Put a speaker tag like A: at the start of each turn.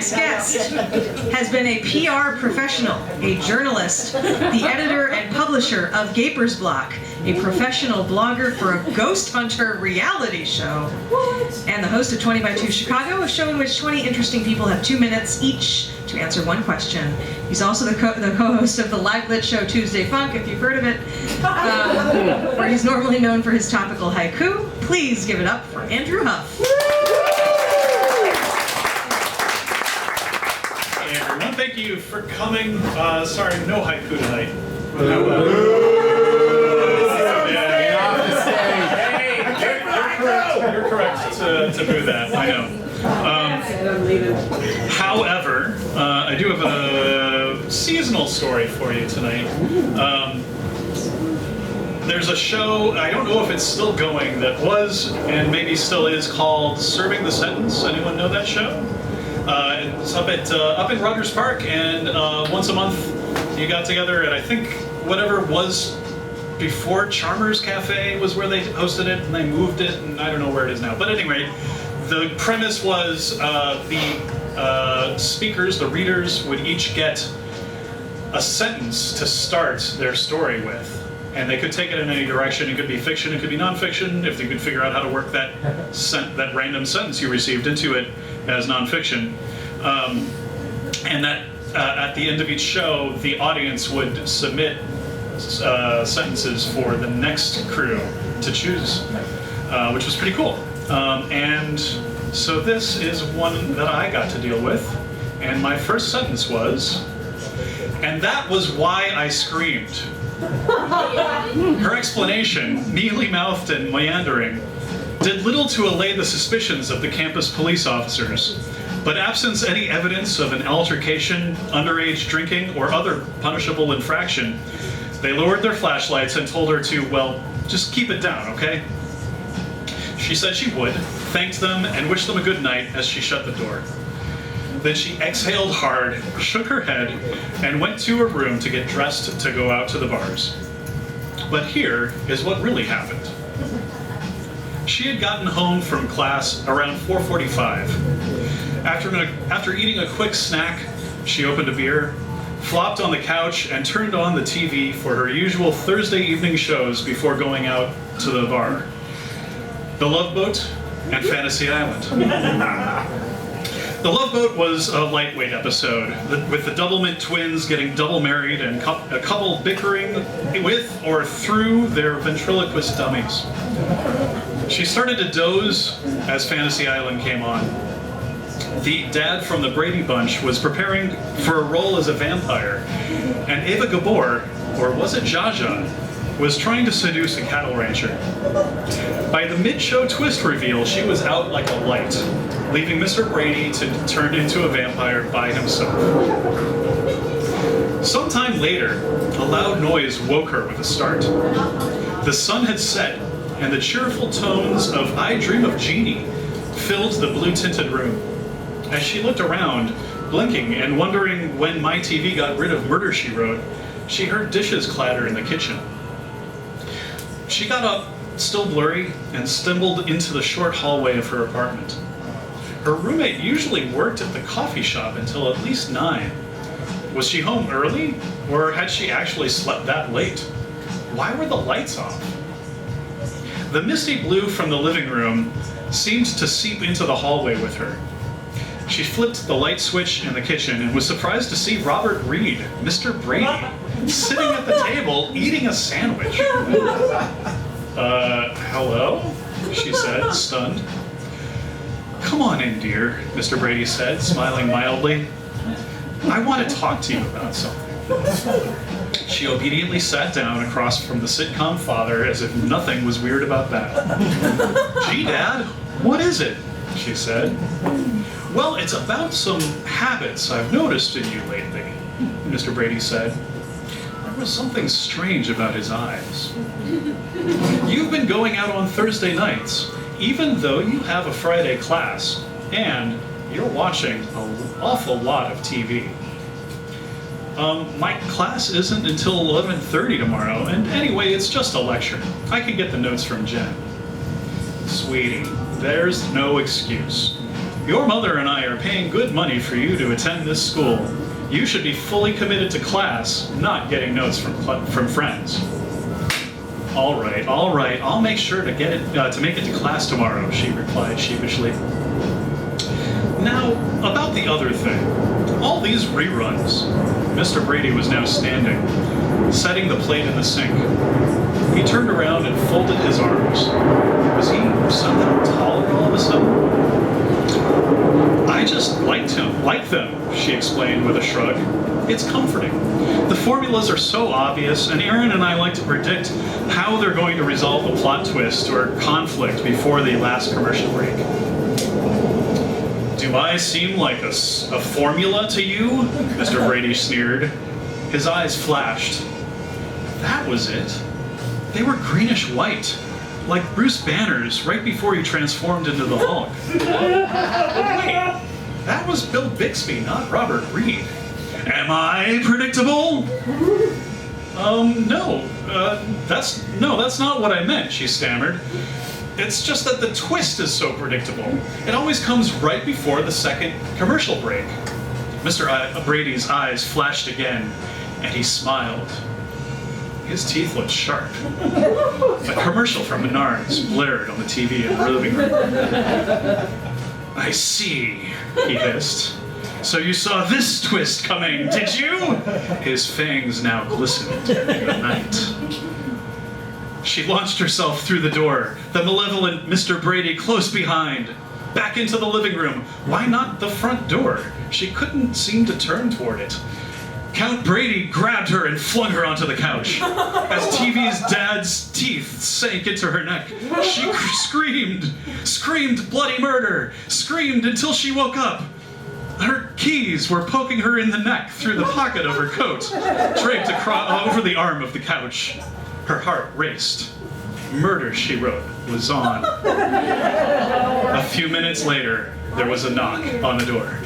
A: next guest has been a PR professional, a journalist, the editor and publisher of Gaper's Block, a professional blogger for a ghost hunter reality show, and the host of 20 by 2 Chicago, a show in which 20 interesting people have 2 minutes each to answer one question. He's also the co-host of the live lit show Tuesday Funk, if you've heard of it, where he's normally known for his topical haiku. Please give it up for Andrew Huff.
B: Hey everyone, thank you for coming. Sorry, no haiku tonight. You're correct to boo that, I know. However, I do have a seasonal story for you tonight. There's a show, I don't know if it's still going, that was and maybe still is called Serving the Sentence. Anyone know that show? It's up in Rogers Park, and once a month you got together, and I think whatever was before Charmer's Cafe was where they hosted it, and they moved it, and I don't know where it is now. But anyway, the premise was the speakers, the readers, would each get a sentence to start their story with. And they could take it in any direction. It could be fiction, it could be nonfiction, if they could figure out how to work that random sentence you received into it as nonfiction. And that at the end of each show, the audience would submit sentences for the next crew to choose, which was pretty cool. And so this is one that I got to deal with. And my first sentence was, "And that was why I screamed." Her explanation, mealy-mouthed and meandering, did little to allay the suspicions of the campus police officers, but absent any evidence of an altercation, underage drinking, or other punishable infraction, they lowered their flashlights and told her to, well, just keep it down, okay? She said she would, thanked them, and wished them a good night as she shut the door. Then she exhaled hard, shook her head, and went to her room to get dressed to go out to the bars. But here is what really happened. She had gotten home from class around 4:45. After eating a quick snack, she opened a beer, flopped on the couch, and turned on the TV for her usual Thursday evening shows before going out to the bar. The Love Boat and Fantasy Island. The Love Boat was a lightweight episode, with the Doublemint twins getting double married and a couple bickering with or through their ventriloquist dummies. She started to doze as Fantasy Island came on. The dad from the Brady Bunch was preparing for a role as a vampire, and Ava Gabor, or was it Jaja, was trying to seduce a cattle rancher. By the mid-show twist reveal, she was out like a light, leaving Mr. Brady to turn into a vampire by himself. Sometime later, a loud noise woke her with a start. The sun had set, and the cheerful tones of "I Dream of Jeannie" filled the blue-tinted room. As she looked around, blinking and wondering when my TV got rid of Murder, She Wrote, she heard dishes clatter in the kitchen. She got up, still blurry, and stumbled into the short hallway of her apartment. Her roommate usually worked at the coffee shop until at least 9. Was she home early, or had she actually slept that late? Why were the lights off? The misty blue from the living room seemed to seep into the hallway with her. She flipped the light switch in the kitchen and was surprised to see Robert Reed, Mr. Brady, sitting at the table eating a sandwich. Hello? She said, stunned. "Come on in, dear," Mr. Brady said, smiling mildly. "I want to talk to you about something." She obediently sat down across from the sitcom father as if nothing was weird about that. "Gee, Dad, what is it?" she said. "Well, it's about some habits I've noticed in you lately," Mr. Brady said. There was something strange about his eyes. "You've been going out on Thursday nights, even though you have a Friday class, and you're watching an awful lot of TV." My class isn't until 11:30 tomorrow, and anyway, it's just a lecture. I can get the notes from Jen." "Sweetie, there's no excuse. Your mother and I are paying good money for you to attend this school. You should be fully committed to class, not getting notes from friends. All right, I'll make sure to to make it to class tomorrow, she replied sheepishly. Now, about the other thing. All these reruns. Mr. Brady was now standing, setting the plate in the sink. He turned around and folded his arms. Was he somehow taller all of a sudden? I just like them, she explained with a shrug. It's comforting. The formulas are so obvious, and Aaron and I like to predict how they're going to resolve a plot twist or conflict before the last commercial break. Do I seem like a formula to you? Mr. Brady sneered. His eyes flashed. That was it. They were greenish-white, like Bruce Banner's right before he transformed into the Hulk. Wait, that was Bill Bixby, not Robert Reed. Am I predictable? No. That's not what I meant, she stammered. It's just that the twist is so predictable. It always comes right before the second commercial break. Mr. Brady's eyes flashed again, and he smiled. His teeth looked sharp. A commercial from Menards blared on the TV in the living room. I see, he hissed. So you saw this twist coming, did you? His fangs now glistened in the night. She launched herself through the door, the malevolent Mr. Brady close behind. Back into the living room. Why not the front door? She couldn't seem to turn toward it. Count Brady grabbed her and flung her onto the couch. As TV's dad's teeth sank into her neck, she screamed bloody murder, screamed until she woke up. Her keys were poking her in the neck through the pocket of her coat, draped over the arm of the couch. Her heart raced. Murder, she wrote, was on. A few minutes later, there was a knock on the door.